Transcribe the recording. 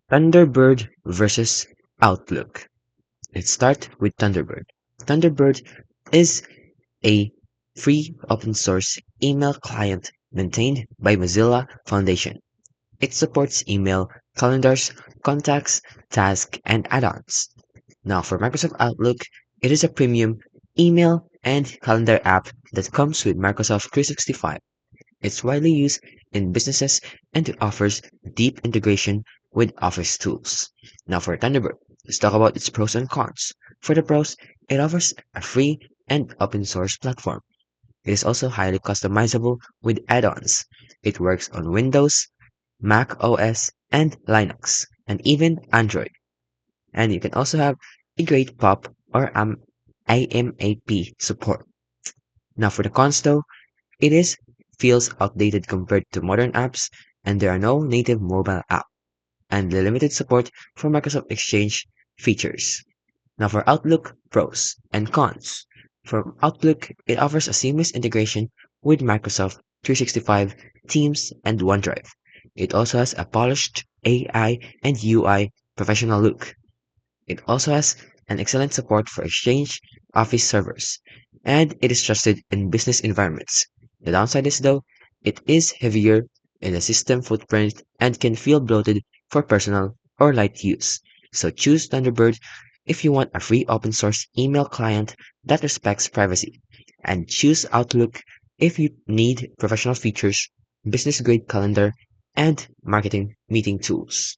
Thunderbird versus Outlook. Let's start with Thunderbird. Thunderbird is a free open source email client maintained by Mozilla Foundation. It supports email, calendars, contacts, tasks, and add-ons. Now for Microsoft Outlook, it is a premium email and calendar app that comes with Microsoft 365. It's widely used in businesses and it offers deep integration with Office tools. Now for Thunderbird, let's talk about its pros and cons. For the pros, it offers a free and open source platform. It is also highly customizable with add-ons. It works on Windows, Mac OS, and Linux, and even Android. And you can also have a great POP or IMAP support. Now for the cons though, it is feels outdated compared to modern apps, and there are no native mobile app, and the limited support for Microsoft Exchange features. Now for Outlook pros and cons. For Outlook, it offers a seamless integration with Microsoft 365, Teams, and OneDrive. It also has a polished AI and UI professional look. It also has an excellent support for Exchange Office servers, and it is trusted in business environments. The downside is though, it is heavier in the system footprint and can feel bloated for personal or light use. So choose Thunderbird if you want a free open source email client that respects privacy, and choose Outlook if you need professional features, business grade calendar, and marketing meeting tools.